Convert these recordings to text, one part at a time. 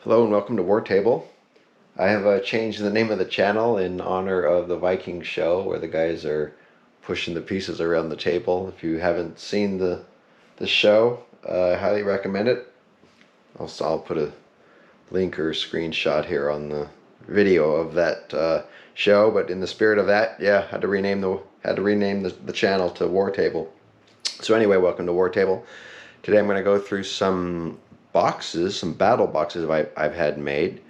Hello and welcome to War Table. I have changed the name of the channel in honor of the Viking show where the guys are pushing the pieces around the table. If you haven't seen the show, I highly recommend it. I'll put a link or screenshot here on the video of that show. But in the spirit of that, yeah, had to rename the channel to War Table. So anyway, welcome to War Table. Today I'm going to go through some boxes, some battle boxes I've had made,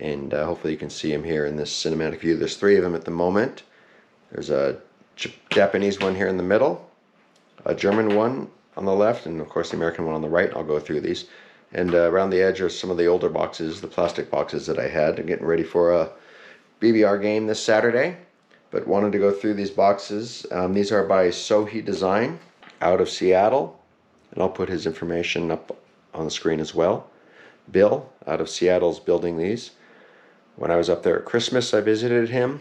and hopefully you can see them here in this cinematic view. There's 3 of them at the moment. There's a Japanese one here in the middle, a German one on the left, and of course the American one on the right. I'll go through these. And around the edge are some of the older boxes, the plastic boxes that I had. I'm getting ready for a BBR game this Saturday, but wanted to go through these boxes. These are by Sohi Design out of Seattle, and I'll put his information up on the screen as well. Bill out of Seattle is building these. When I was up there at Christmas, I visited him,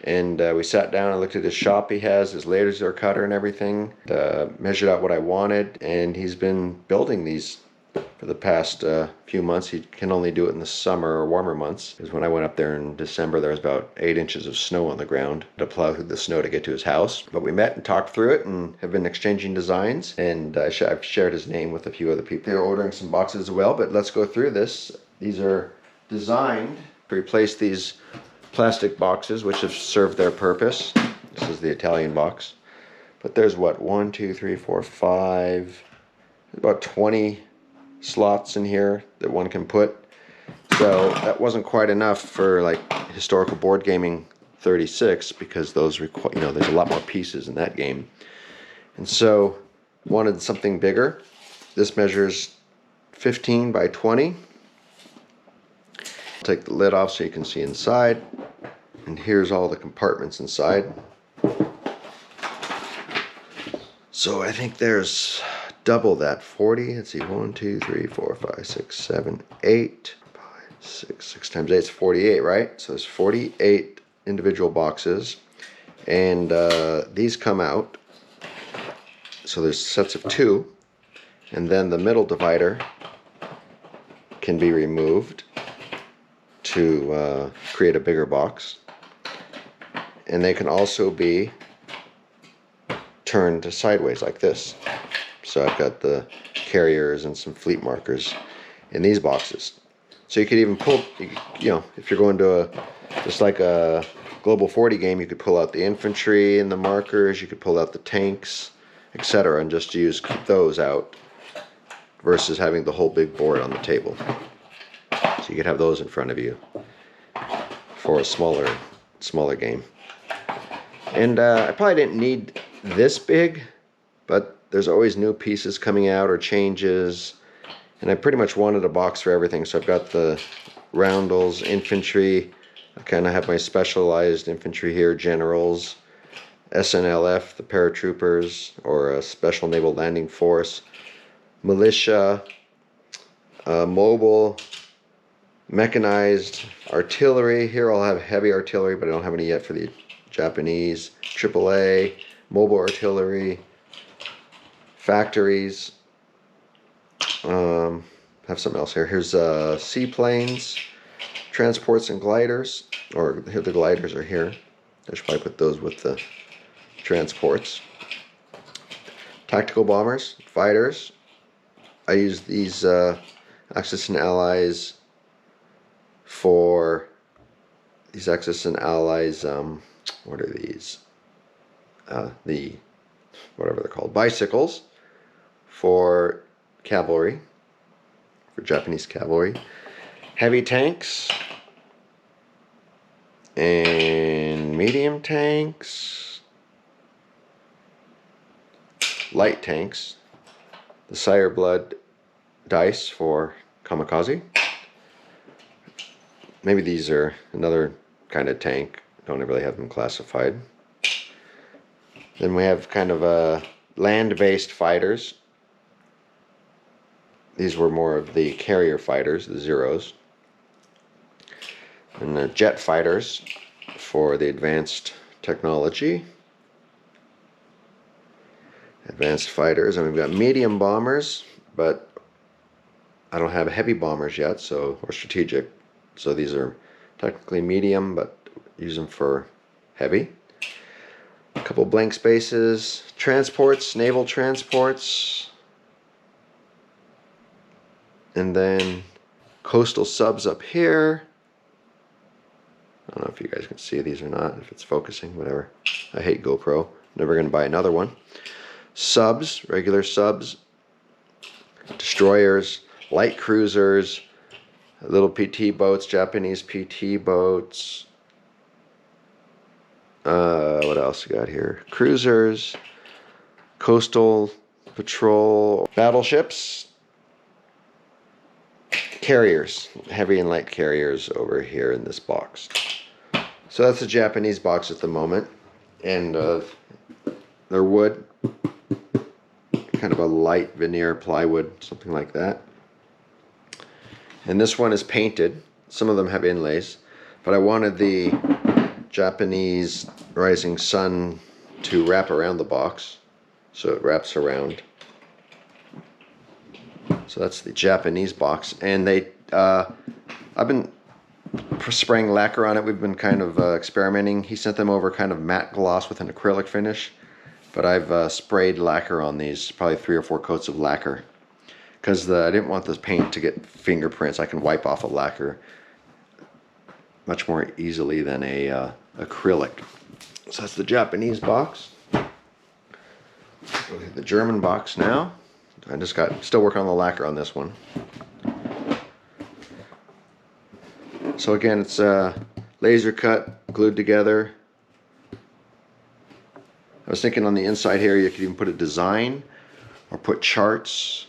and we sat down and looked at his shop he has, his laser cutter and everything, measured out what I wanted, and he's been building these for the past few months. He can only do it in the summer or warmer months, because when I went up there in December, there was about 8 inches of snow on the ground to plow through the snow to get to his house. But we met and talked through it and have been exchanging designs, and I've shared his name with a few other people. They're ordering some boxes as well, but let's go through this. These are designed to replace these plastic boxes, which have served their purpose. This is the Italian box. But there's what, 1, 2, 3, 4, 5, about 20 slots in here that one can put. So that wasn't quite enough for like historical board gaming 36, because those require, there's a lot more pieces in that game. And so wanted something bigger. This measures 15 by 20. Take the lid off so you can see inside. And here's all the compartments inside. So I think there's double that, 40. Let's see, 1, 2, 3, 4, 5, 6, 7, 8, 5, 6 times 8 is 48, right? So there's 48 individual boxes, and these come out. So there's sets of 2, and then the middle divider can be removed to create a bigger box, and they can also be turned sideways like this. So I've got the carriers and some fleet markers in these boxes. So you could even pull, if you're going to just like a Global 40 game, you could pull out the infantry and the markers, you could pull out the tanks, etc., and just keep those out versus having the whole big board on the table. So you could have those in front of you for a smaller game. And I probably didn't need this big, but there's always new pieces coming out or changes, and I pretty much wanted a box for everything. So I've got the roundels, infantry. I kind of have my specialized infantry here, generals, SNLF, the paratroopers, or a Special Naval Landing Force, militia, mobile, mechanized, artillery. Here I'll have heavy artillery, but I don't have any yet for the Japanese, AAA, mobile artillery, factories. Have something else here. Here's seaplanes, transports and gliders, or here the gliders are here. I should probably put those with the transports. Tactical bombers, fighters. I use these Axis and Allies for these Axis and Allies. What are these? The whatever they're called, bicycles for cavalry, for Japanese cavalry, heavy tanks and medium tanks, light tanks, the Sire Blood dice for kamikaze. Maybe these are another kind of tank. Don't really have them classified. Then we have kind of land-based fighters. These were more of the carrier fighters, the Zeros. And the jet fighters for the advanced technology. Advanced fighters. And we've got medium bombers, but I don't have heavy bombers yet, so or strategic. So these are technically medium, but use them for heavy. A couple blank spaces, transports, naval transports, and then coastal subs up here. I don't know if you guys can see these or not, if it's focusing, whatever. I hate GoPro. Never going to buy another one. Subs, regular subs, destroyers, light cruisers, little PT boats, Japanese PT boats. What else we got here? Cruisers, coastal patrol, battleships, carriers, heavy and light carriers over here in this box. So that's the Japanese box at the moment, and they're wood, kind of a light veneer plywood, something like that. And this one is painted. Some of them have inlays, but I wanted the Japanese rising sun to wrap around the box, so it wraps around. So that's the Japanese box, and I've been spraying lacquer on it. We've been kind of experimenting. He sent them over kind of matte gloss with an acrylic finish, but I've sprayed lacquer on these, probably 3 or 4 coats of lacquer, because I didn't want this paint to get fingerprints. I can wipe off a lacquer much more easily than a acrylic. So that's the Japanese box. Go to the German box now. I just still working on the lacquer on this one. So again, it's laser cut, glued together. I was thinking on the inside here you could even put a design or put charts.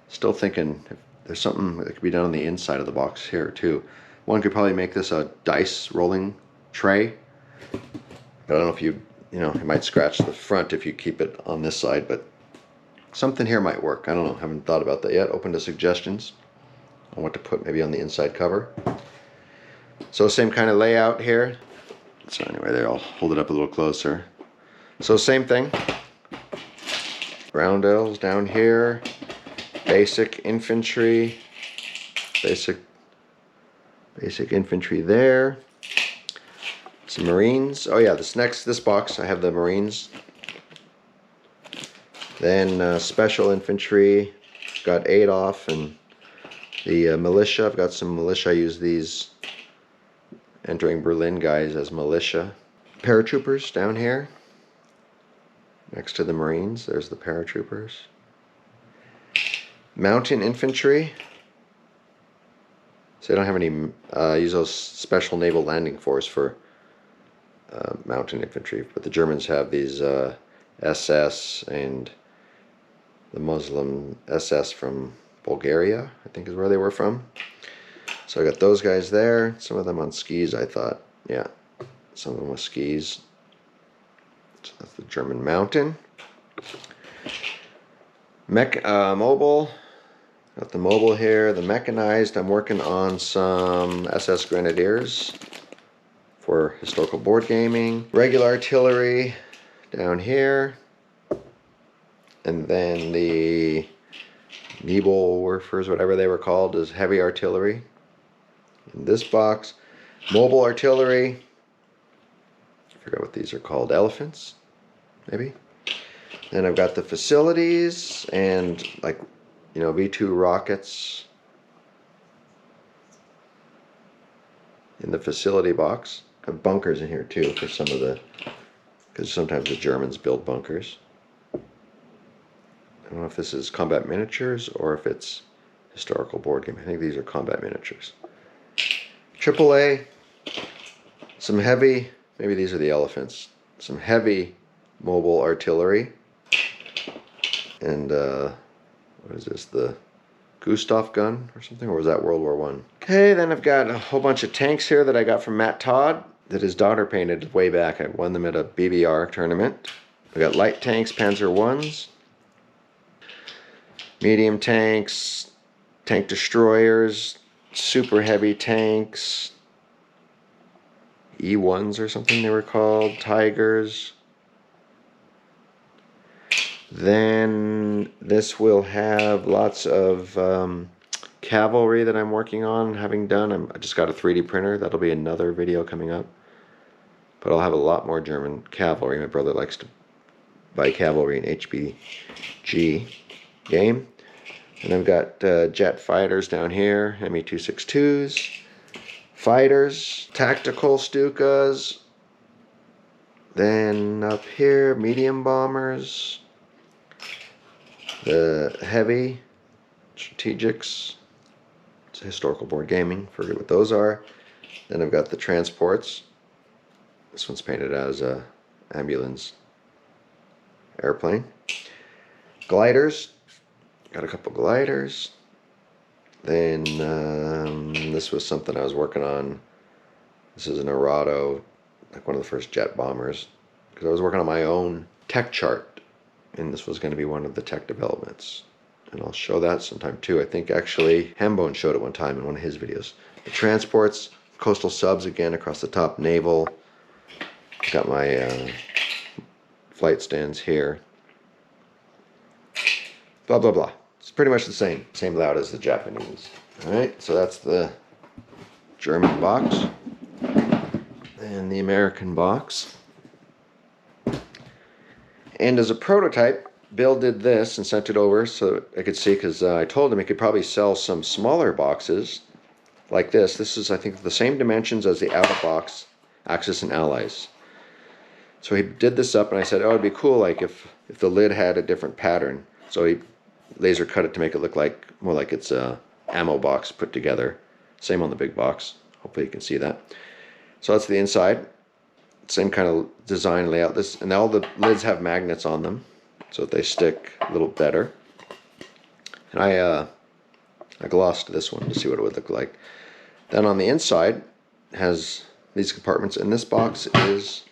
Still thinking if there's something that could be done on the inside of the box here too. One could probably make this a dice rolling tray. But I don't know if you might scratch the front if you keep it on this side, but something here might work. I don't know, haven't thought about that yet. Open to suggestions on what to put maybe on the inside cover. So same kind of layout here. So anyway, there, I'll hold it up a little closer. So same thing. Roundels down here. Basic infantry. Basic infantry there. Some Marines. Oh yeah, this box I have the Marines. Then special infantry. Got Adolf and the militia. I've got some militia. I use these entering Berlin guys as militia. Paratroopers down here. Next to the Marines, there's the paratroopers. Mountain infantry. So they don't have any, use those special naval landing force for mountain infantry, but the Germans have these SS and the Muslim SS from Bulgaria, I think is where they were from. So I got those guys there, some of them on skis, I thought. Yeah, some of them with skis. So that's the German mountain. Mobile. Got the mobile here, the mechanized. I'm working on some SS Grenadiers for historical board gaming. Regular artillery down here. And then the Nebelwerfers, whatever they were called, is heavy artillery. In this box, mobile artillery. I forgot what these are called. Elephants, maybe. Then I've got the facilities and V2 rockets in the facility box. I have bunkers in here too for some of the, because sometimes the Germans build bunkers. I don't know if this is combat miniatures or if it's historical board game. I think these are combat miniatures. AAA, some heavy, maybe these are the elephants, some heavy mobile artillery. And what is this, the Gustav gun or something, or was that World War I? Okay, then I've got a whole bunch of tanks here that I got from Matt Todd that his daughter painted way back. I won them at a BBR tournament. I got light tanks, Panzer Is, medium tanks, tank destroyers, super heavy tanks, E1s or something they were called, Tigers. Then this will have lots of cavalry that I'm working on having done. I just got a 3D printer. That'll be another video coming up. But I'll have a lot more German cavalry. My brother likes to buy cavalry in HBG game. And I've got jet fighters down here, Me-262s, fighters, tactical Stukas. Then up here, medium bombers, the heavy strategics. It's historical board gaming, forget what those are. Then I've got the transports. This one's painted as a ambulance airplane. Gliders, got a couple gliders. Then this was something I was working on. This is an Arado, like one of the first jet bombers, because I was working on my own tech chart, and this was going to be one of the tech developments. And I'll show that sometime too. I think actually Hambone showed it one time in one of his videos. The transports, coastal subs again across the top, naval. Got my flight stands here. Blah, blah, blah. It's pretty much the same layout as the Japanese. Alright, so that's the German box. And the American box. And as a prototype, Bill did this and sent it over so I could see, because I told him he could probably sell some smaller boxes like this. This is, I think, the same dimensions as the out-of-box Axis and Allies. So he did this up, and I said, oh, it'd be cool like if the lid had a different pattern. So he laser cut it to make it look like more like it's a ammo box put together. Same on the big box. Hopefully you can see that. So that's the inside. Same kind of design layout. This, and all the lids have magnets on them, so that they stick a little better. And I glossed this one to see what it would look like. Then on the inside has these compartments, and this box is,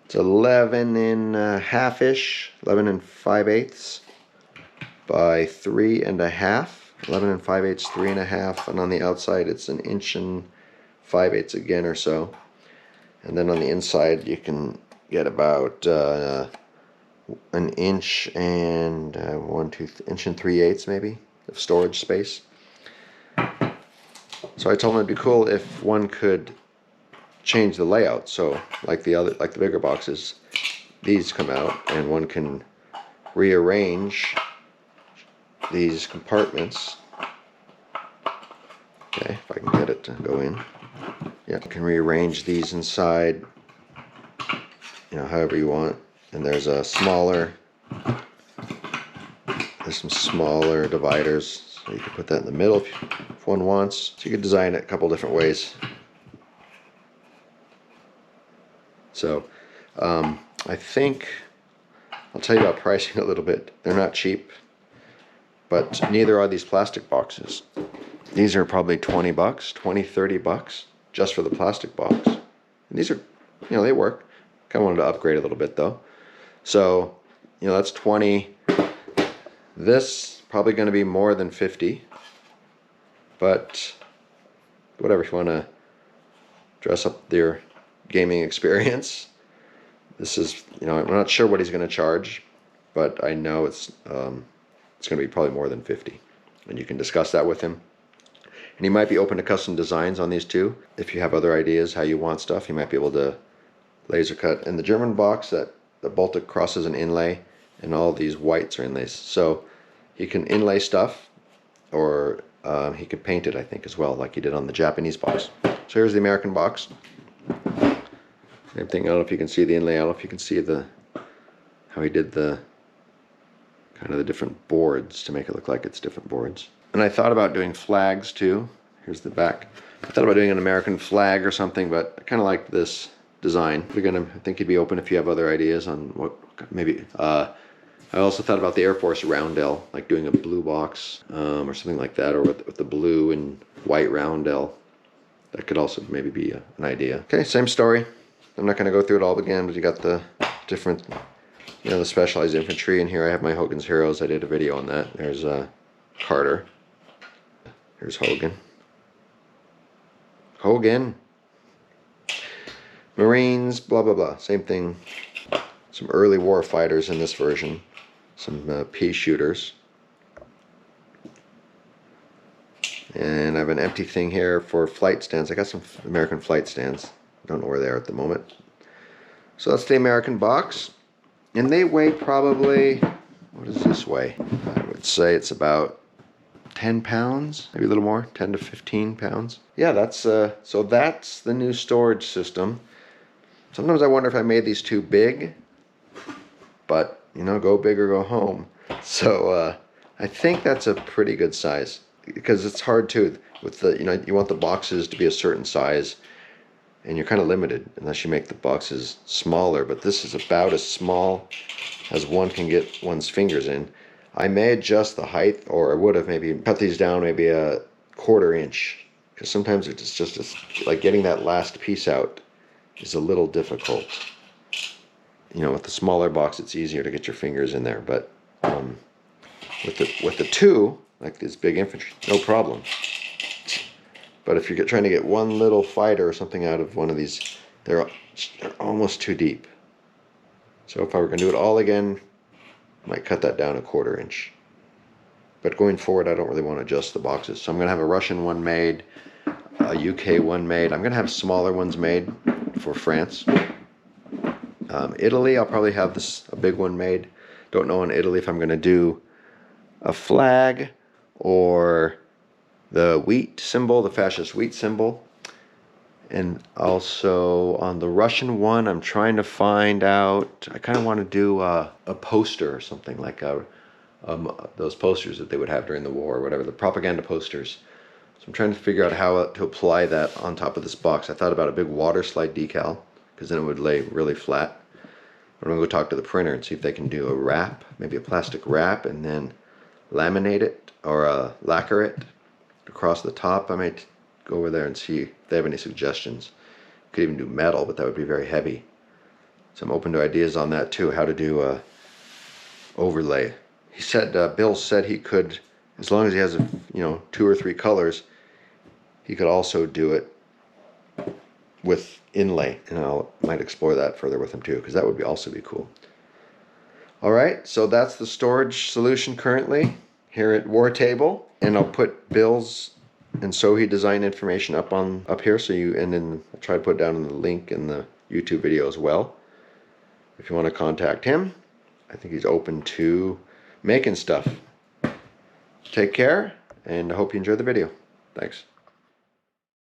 it's 11 and a half-ish, 11 and 5/8 by 3 1/2, 11 and 5/8, 3 1/2, and on the outside it's 1 inch and 5/8 again or so. And then on the inside you can get about 1 inch and 1 and 3/8 maybe of storage space. So I told him it'd be cool if one could change the layout. So like the bigger boxes, these come out and one can rearrange these compartments. Okay, if I can get it to go in. Yeah, you can rearrange these inside, you know, however you want. And there's some smaller dividers, so you can put that in the middle if one wants. So you could design it a couple different ways. So I think I'll tell you about pricing a little bit. They're not cheap, but neither are these plastic boxes. These are probably 20 bucks, 20, 30 bucks just for the plastic box. And these are, you know, they work. Kind of wanted to upgrade a little bit though. So, you know, that's 20. This probably going to be more than 50. But whatever, if you want to dress up your gaming experience, this is, you know, I'm not sure what he's going to charge, but I know it's going to be probably more than 50. And you can discuss that with him. And he might be open to custom designs on these too. If you have other ideas how you want stuff, he might be able to laser cut. In the German box, that the Baltic cross is an inlay, and all these whites are inlays. So he can inlay stuff, or he could paint it, I think, as well, like he did on the Japanese box. So here's the American box. Same thing. I don't know if you can see the inlay. I don't know if you can see how he did the kind of the different boards to make it look like it's different boards. And I thought about doing flags too. Here's the back. I thought about doing an American flag or something, but I kind of liked this design. I think you'd be open if you have other ideas on what maybe. I also thought about the Air Force roundel, like doing a blue box or something like that, or with the blue and white roundel. That could also maybe be an idea. Okay, same story. I'm not going to go through it all again, but you got the different, you know, the specialized infantry. And here I have my Hogan's Heroes. I did a video on that. There's Carter. Here's Hogan. Marines, blah, blah, blah. Same thing. Some early war fighters in this version. Some pea shooters. And I have an empty thing here for flight stands. I got some American flight stands. Don't know where they are at the moment. So that's the American box. And they weigh probably, what does this weigh? I would say it's about 10 pounds, maybe a little more, 10 to 15 pounds. Yeah, that's so that's the new storage system. Sometimes I wonder if I made these too big, but you know, go big or go home. So I think that's a pretty good size, because it's hard too with the, you know, you want the boxes to be a certain size, and you're kind of limited unless you make the boxes smaller, but this is about as small as one can get one's fingers in. I may adjust the height, or I would have maybe cut these down maybe a 1/4 inch, because sometimes it's just like getting that last piece out is a little difficult. You know, with the smaller box it's easier to get your fingers in there, but with the two, like this big infantry, no problem. But if you're trying to get one little fighter or something out of one of these, they're almost too deep. So if I were going to do it all again, I might cut that down a 1/4 inch. But going forward, I don't really want to adjust the boxes. So I'm going to have a Russian one made, a UK one made. I'm going to have smaller ones made for France. Italy, I'll probably have a big one made. Don't know in Italy if I'm going to do a flag or the wheat symbol, the fascist wheat symbol. And also on the Russian one, I'm trying to find out, I kind of want to do a poster or something, like those posters that they would have during the war or whatever, the propaganda posters. So I'm trying to figure out how to apply that on top of this box. I thought about a big water slide decal, because then it would lay really flat. I'm going to go talk to the printer and see if they can do a wrap, maybe a plastic wrap, and then laminate it or lacquer it across the top. I might go over there and see if they have any suggestions. Could even do metal, but that would be very heavy. So I'm open to ideas on that too, how to do a overlay. He said, Bill said he could, as long as he has, 2 or 3 colors, he could also do it with inlay, and I might explore that further with him too, because that would also be cool. Alright, so that's the storage solution currently here at War Table, and I'll put Bill's and Sohi design information up here, so and then I'll try to put down in the link in the YouTube video as well. If you want to contact him, I think he's open to making stuff. Take care, and I hope you enjoyed the video. Thanks.